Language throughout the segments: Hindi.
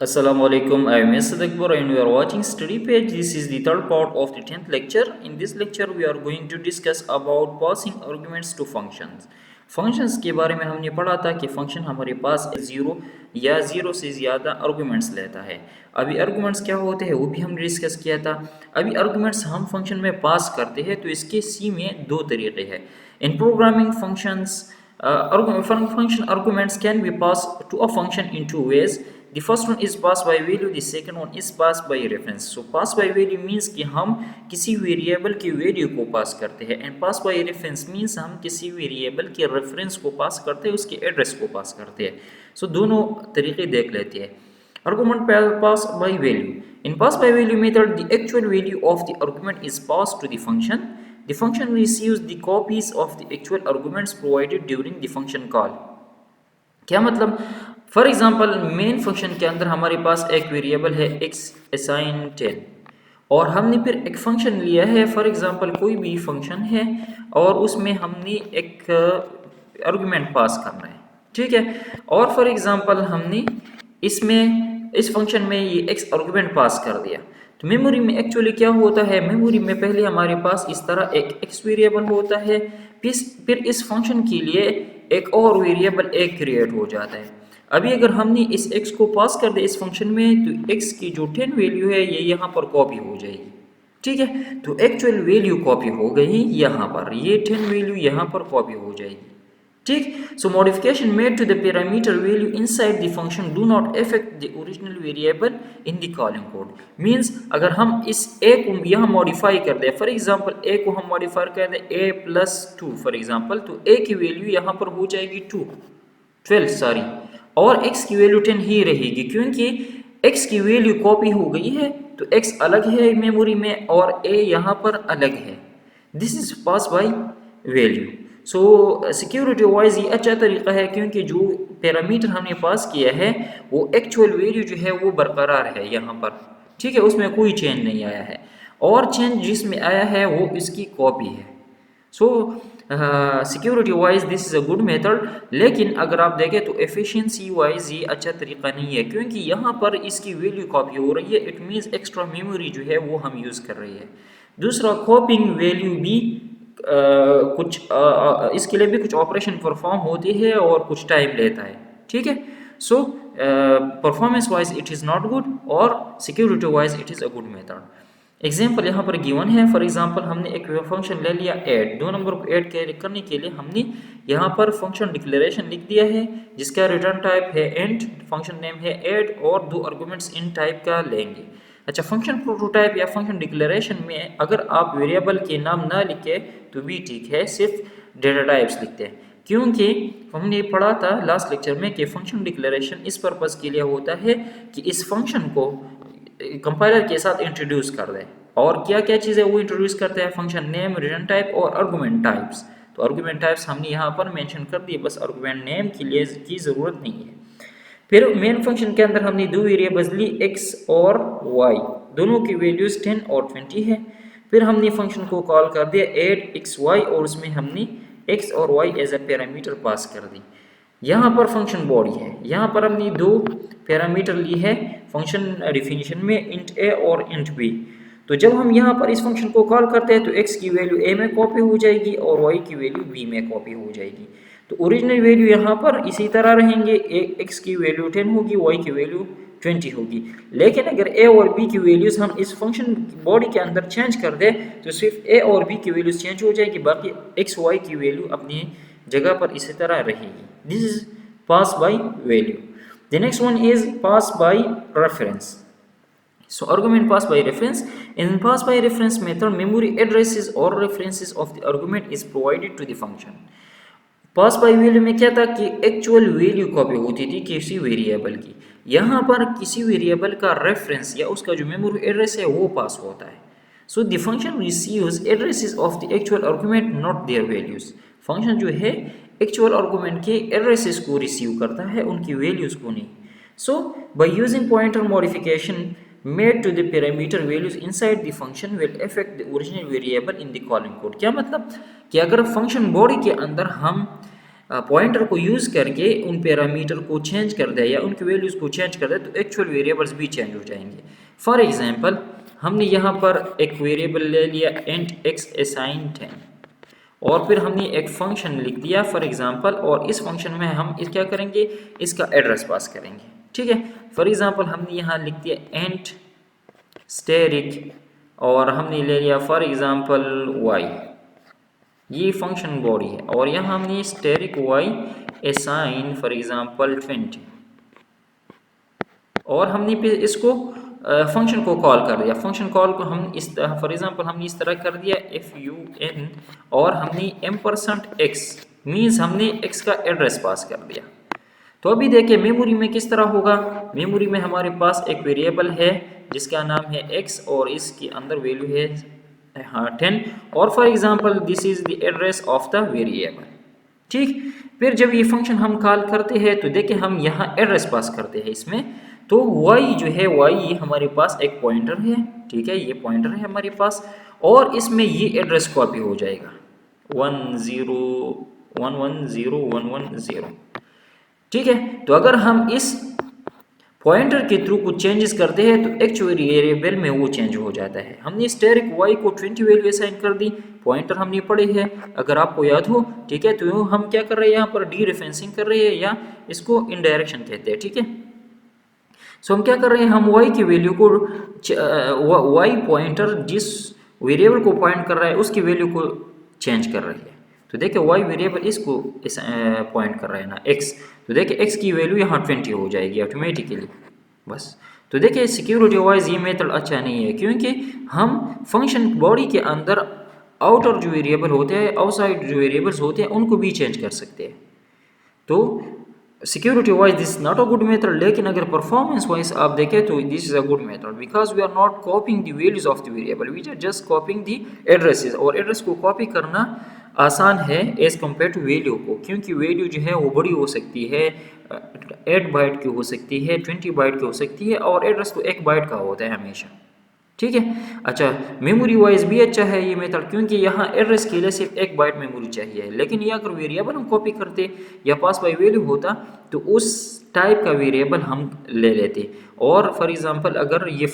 Assalamu alaikum. I am Yasir Akbar and we are watching study page. This is the third part of the 10th lecture. In this lecture we are going to discuss about passing arguments to functions. Functions के बारे में हमने पढ़ा था कि फंक्शन हमारे पास ज़ीरो या ज़ीरो से ज़्यादा आर्गूमेंट्स लेता है। अभी आर्गूमेंट्स क्या होते हैं वो भी हमने डिस्कस किया था। अभी आर्गूमेंट्स हम फंक्शन में पास करते हैं तो इसके सी में दो तरीके हैं। इन programming functions function arguments can be passed to a function in two ways. The first one is pass by value, the second one is pass by reference. So pass by value means कि हम किसी वेरिएबल की वैल्यू को पास करते हैं and pass by reference means हम किसी वेरिएबल के रेफरेंस को पास करते हैं, उसके एड्रेस को पास करते हैं। सो दोनों तरीके देख लेते हैं। Argument pass by value. In pass by value method, the actual value of the argument is passed to the function. The function receives the copies of the actual arguments provided during the function call. क्या मतलब? फॉर एग्जाम्पल मेन फंक्शन के अंदर हमारे पास एक वेरिएबल है x असाइन 10 और हमने फिर एक फंक्शन लिया है, फॉर एग्जाम्पल कोई भी फंक्शन है और उसमें हमने एक आर्गुमेंट पास करना है, ठीक है। और फॉर एग्जाम्पल हमने इसमें इस फंक्शन में ये x आर्गुमेंट पास कर दिया। तो मेमोरी में एक्चुअली क्या होता है, मेमोरी में पहले हमारे पास इस तरह एक x वेरिएबल होता है, फिर इस फंक्शन के लिए एक और वेरिएबल a क्रिएट हो जाता है। अभी अगर हमने इस x को पास कर दिया इस फंक्शन में तो x की जो 10 वैल्यू है ये यहाँ पर कॉपी हो जाएगी, ठीक है। तो एक्चुअल वैल्यू कॉपी हो गई यहाँ पर, ये 10 वैल्यू यहाँ पर कॉपी हो जाएगी, ठीक। So modification made to the parameter value inside the function do not affect the original variable in the calling code. Means अगर हम इस a को यहाँ मॉडिफाई कर दें, फॉर एग्जांपल a को हम मॉडिफाई कर दें a+2 फॉर एग्जांपल, तो a की वैल्यू यहाँ पर हो जाएगी 12 सॉरी, और x की वैल्यू 10 ही रहेगी क्योंकि x की वैल्यू कॉपी हो गई है तो x अलग है मेमोरी में और a यहाँ पर अलग है। This is pass by value. So security wise ये अच्छा तरीका है क्योंकि जो पैरामीटर हमने पास किया है वो एक्चुअल वैल्यू जो है वो बरकरार है यहाँ पर, ठीक है, उसमें कोई चेंज नहीं आया है और चेंज जिसमें आया है वो इसकी कॉपी है। सो security wise this is a good method, लेकिन अगर आप देखें तो एफिशिएंसी वाइज ये अच्छा तरीका नहीं है क्योंकि यहाँ पर इसकी वैल्यू कॉपी हो रही है, इट मीन्स एक्स्ट्रा मेमोरी जो है वो हम यूज़ कर रही है। दूसरा कॉपिंग वैल्यू भी इसके लिए भी कुछ ऑपरेशन परफॉर्म होती है और कुछ टाइम लेता है, ठीक है। So performance wise it is not good और security wise it is a good method. Example यहाँ पर गिवन है, फॉर एग्जाम्पल हमने एक फंक्शन ले लिया ऐड, दो नंबर को ऐड करने के लिए हमने यहाँ पर फंक्शन डिक्लेरेशन लिख दिया है जिसका रिटर्न टाइप है इंट, फंक्शन नेम है ऐड और दो आर्गुमेंट्स इन टाइप का लेंगे। अच्छा, फंक्शन प्रोटोटाइप या फंक्शन डिक्लेरेशन में अगर आप वेरिएबल के नाम ना लिखे तो भी ठीक है, सिर्फ डेटा टाइप्स लिखते हैं क्योंकि हमने पढ़ा था लास्ट लेक्चर में कि फंक्शन डिक्लेरेशन इस पर्पज़ के लिए होता है कि इस फंक्शन को कंपाइलर के साथ इंट्रोड्यूस कर दें। और क्या क्या चीज़ें वो इंट्रोड्यूस करते हैं, फंक्शन नेम, रिटर्न टाइप और आर्गुमेंट टाइप्स। तो आर्गुमेंट टाइप्स हमने यहाँ पर मेंशन कर दिए, बस आर्गुमेंट नेम के लिए की ज़रूरत नहीं है। फिर मेन फंक्शन के अंदर हमने दो वेरिएबल्स ली x और y, दोनों की वैल्यूज़ 10 और 20 है। फिर हमने फंक्शन को कॉल कर दिया ऐड xy और उसमें हमने x और y as a parameter pass कर दी। यहाँ पर फंक्शन बॉडी है, यहाँ पर हमने दो पैरामीटर ली है फंक्शन डिफिनीशन में, इंट a और इंट b। तो जब हम यहाँ पर इस फंक्शन को कॉल करते हैं तो x की वैल्यू a में कॉपी हो जाएगी और y की वैल्यू b में कॉपी हो जाएगी। तो ओरिजिनल वैल्यू यहाँ पर इसी तरह रहेंगे, x की वैल्यू 10 होगी, y की वैल्यू 20 होगी। लेकिन अगर a और b की वैल्यूज़ हम इस फंक्शन बॉडी के अंदर चेंज कर दें तो सिर्फ a और b की वैल्यूज़ चेंज हो जाएगी, बाकी x y की वैल्यू अपनी जगह पर इसी तरह रहेगी। This is pass by value. The next one is pass by reference. So argument passed by reference. In pass by reference method, memory addresses or references of the argument is provided to the function. Pass by value में क्या था कि एक्चुअल वैल्यू कॉपी होती थी किसी वेरिएबल की, यहाँ पर किसी वेरिएबल का रेफरेंस या उसका जो मेमोरी एड्रेस है वो पास होता है। So the function receives addresses of the actual argument not their values. Function जो है एक्चुअल आर्गुमेंट के एड्रेसेस को रिसीव करता है, उनकी वैल्यूज को नहीं। So by using pointer modification made to the parameter values inside the function will affect the original variable in the calling code। क्या मतलब कि अगर फंक्शन बॉडी के अंदर हम पॉइंटर को यूज़ करके उन पैरामीटर को चेंज कर दे या उनकी वैल्यूज़ को चेंज कर दे तो एक्चुअल वेरिएबल्स भी चेंज हो जाएंगे। फॉर एग्जांपल हमने यहाँ पर एक वेरिएबल ले लिया इंट एक्स असाइन 10 और फिर हमने एक फंक्शन लिख दिया फॉर एग्जांपल, और इस फंक्शन में हम इस क्या करेंगे, इसका एड्रेस पास करेंगे। ठीक है, फॉर एग्जांपल हमने यहाँ लिख दिया इंट स्टेरिक और हमने ले लिया फॉर एग्जांपल वाई, ये फंक्शन बॉडी है, और यहाँ हमने asterisk y assign for example 20 और हमने फिर इसको फंक्शन को कॉल कर दिया। फंक्शन कॉल को हम इस फॉर एग्जांपल हमने इस तरह कर दिया fun और हमने %x मीन्स हमने x का एड्रेस पास कर दिया। तो अभी देखिए मेमोरी में किस तरह होगा। मेमोरी में हमारे पास एक वेरिएबल है जिसका नाम है x और इसके अंदर वैल्यू है 10 और for example this is the address of the variable. ठीक, फिर जब ये फंक्शन हम कॉल करते हैं तो देखिए हम यहाँ एड्रेस पास करते हैं इसमें, तो y जो है y हमारे पास एक पॉइंटर है। ठीक है, ये पॉइंटर है हमारे पास और इसमें ये एड्रेस कॉपी हो जाएगा 10110110। ठीक है, तो अगर हम इस पॉइंटर के थ्रू कुछ चेंजेस करते हैं तो एक्चुअल वेरिएबल में वो चेंज हो जाता है। हमने स्टेरिक y को 20 वैल्यू असाइन कर दी, पॉइंटर हमने पढ़े है अगर आपको याद हो। ठीक है, तो हम क्या कर रहे हैं, यहाँ पर डी रेफरेंसिंग कर रहे हैं या इसको इनडायरेक्शन कहते हैं। ठीक है, सो हम क्या कर रहे हैं, हम y की वैल्यू को y पॉइंटर जिस वेरिएबल को पॉइंट कर रहा है उसकी वैल्यू को चेंज कर रही है। तो देखिए y वेरिएबल इसको पॉइंट कर रहा है ना x, तो देखिए x की वैल्यू यहाँ 20 हो जाएगी ऑटोमेटिकली बस। तो देखिए सिक्योरिटी वाइज ये मेथड अच्छा नहीं है क्योंकि हम फंक्शन बॉडी के अंदर आउटर जो वेरिएबल होते हैं, आउटसाइड जो वेरिएबल्स होते हैं उनको भी चेंज कर सकते हैं। तो security wise this not a good method, लेकिन अगर परफॉर्मेंस वाइज आप देखें तो this is a good method because we are not copying the values of the variable, we are just copying the addresses. और एड्रेस को कॉपी करना आसान है एज कम्पेयर टू वैल्यू को, क्योंकि वैल्यू जो है वो बड़ी हो सकती है, 8 बाइट की हो सकती है, 20 बाइट की हो सकती है और एड्रेस तो 1 बाइट का होता है हमेशा। ठीक है, अच्छा मेमोरी वाइज भी अच्छा है ये मेथड क्योंकि यहाँ एड्रेस के लिए सिर्फ 1 बाइट मेमोरी चाहिए, लेकिन ये अगर वेरिएबल हम कॉपी करते या पास बाय वैल्यू होता तो उस टाइप का वेरिएबल हम ले लेते। और फॉर एग्जांपल अगर ये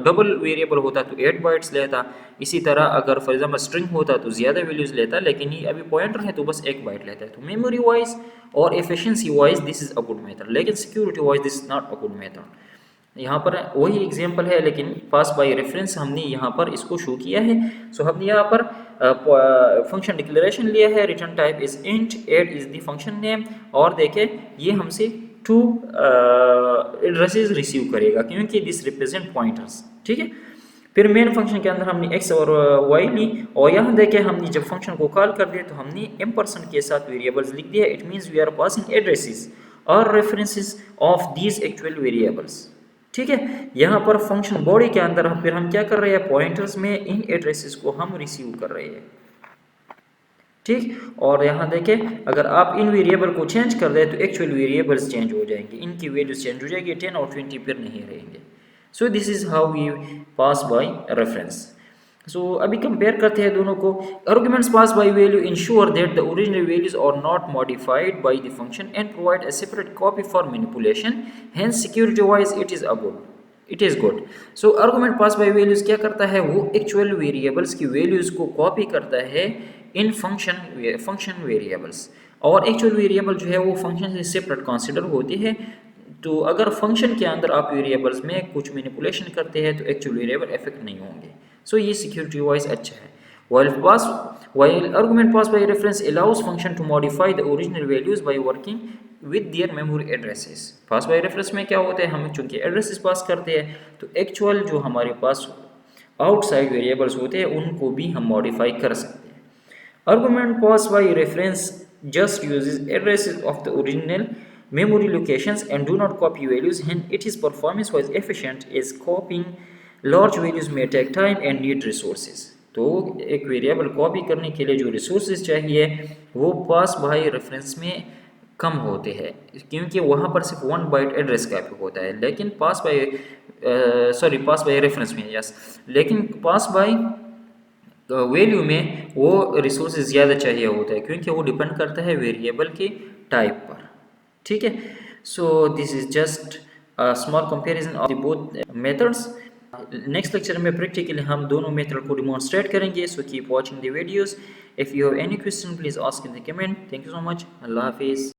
डबल वेरिएबल होता तो 8 बाइट्स लेता, इसी तरह अगर फॉर एग्जांपल स्ट्रिंग होता तो ज़्यादा वैल्यूज़ लेता, लेकिन ये अभी पॉइंटर है तो बस 1 बाइट लेता है। तो मेमोरी वाइज और efficiency wise this is a good method, लेकिन security wise this is not a good method. यहाँ पर वही एग्जांपल है लेकिन पास बाय रेफरेंस हमने यहाँ पर इसको शो किया है। सो हमने यहाँ पर फंक्शन डिक्लेरेशन लिया है, return type is int, add is the function name, और देखें ये हमसे 2 एड्रेसेस रिसीव करेगा क्योंकि दिस रिप्रेजेंट पॉइंटर्स। ठीक है, फिर मेन फंक्शन के अंदर हमने x और y ली और यहाँ देखें हमने जब फंक्शन को कॉल कर दिया तो हमने एम्परसेंड के साथ वेरिएबल्स लिख दिया। It means we are passing addresses और references of these actual variables. ठीक है, यहाँ पर फंक्शन बॉडी के अंदर फिर हम क्या कर रहे हैं, पॉइंटर्स में इन एड्रेसेस को हम रिसीव कर रहे हैं। ठीक, और यहाँ देखें अगर आप इन वेरिएबल को चेंज कर दें तो एक्चुअल वेरिएबल्स चेंज हो जाएंगे, इनकी वैल्यूज चेंज हो जाएगी, 10 और 20 फिर नहीं रहेंगे। So this is how we pass by reference. So अभी कंपेयर करते हैं दोनों को। Arguments pass by value ensure that the original values are not modified by the function and provide a separate copy for manipulation, hence security wise it is good. So argument pass by values क्या करता है, वो एक्चुअल वेरिएबल्स की वैल्यूज को कॉपी करता है इन फंक्शन वेरिएबल्स, और एक्चुअल वेरिएबल जो है वो फंक्शन से सेपरेट कंसीडर होती है। तो अगर फंक्शन के अंदर आप वेरिएबल्स में कुछ मैनिपुलेशन करते हैं तो एक्चुअल वेरिएबल इफेक्ट नहीं होंगे। सो ये सिक्योरिटी वाइज अच्छा है। While argument passed by reference allows function to modify the original values by working with their memory addresses. Pass by reference में क्या होता है, हम चूंकि एड्रेसेस पास करते हैं तो एक्चुअल जो हमारे पास आउटसाइड वेरिएबल्स होते हैं उनको भी हम मॉडिफाई कर सकते हैं। Argument passed by reference just uses addresses of the original memory locations and do not copy values, hence it is performance wise efficient as copying large values may take time and need resources. तो एक वेरिएबल कॉपी करने के लिए जो रिसोर्सेज चाहिए वो पास बाय रेफरेंस में कम होते हैं क्योंकि वहाँ पर सिर्फ 1 बाइट एड्रेस का होता है, लेकिन पास बाय रेफरेंस में, यस, लेकिन पास बाय वैल्यू में वो रिसोर्सेज ज़्यादा चाहिए होता है, क्योंकि वो डिपेंड करता है वेरिएबल के टाइप पर। ठीक है, so this is just small comparison of the both methods. Next lecture में प्रैक्टिकली हम दोनों मेथड को डिमॉन्स्ट्रेट करेंगे। So keep watching the videos. If you have any question please ask in the comment. Thank you so much. अल्लाह हाफिज़।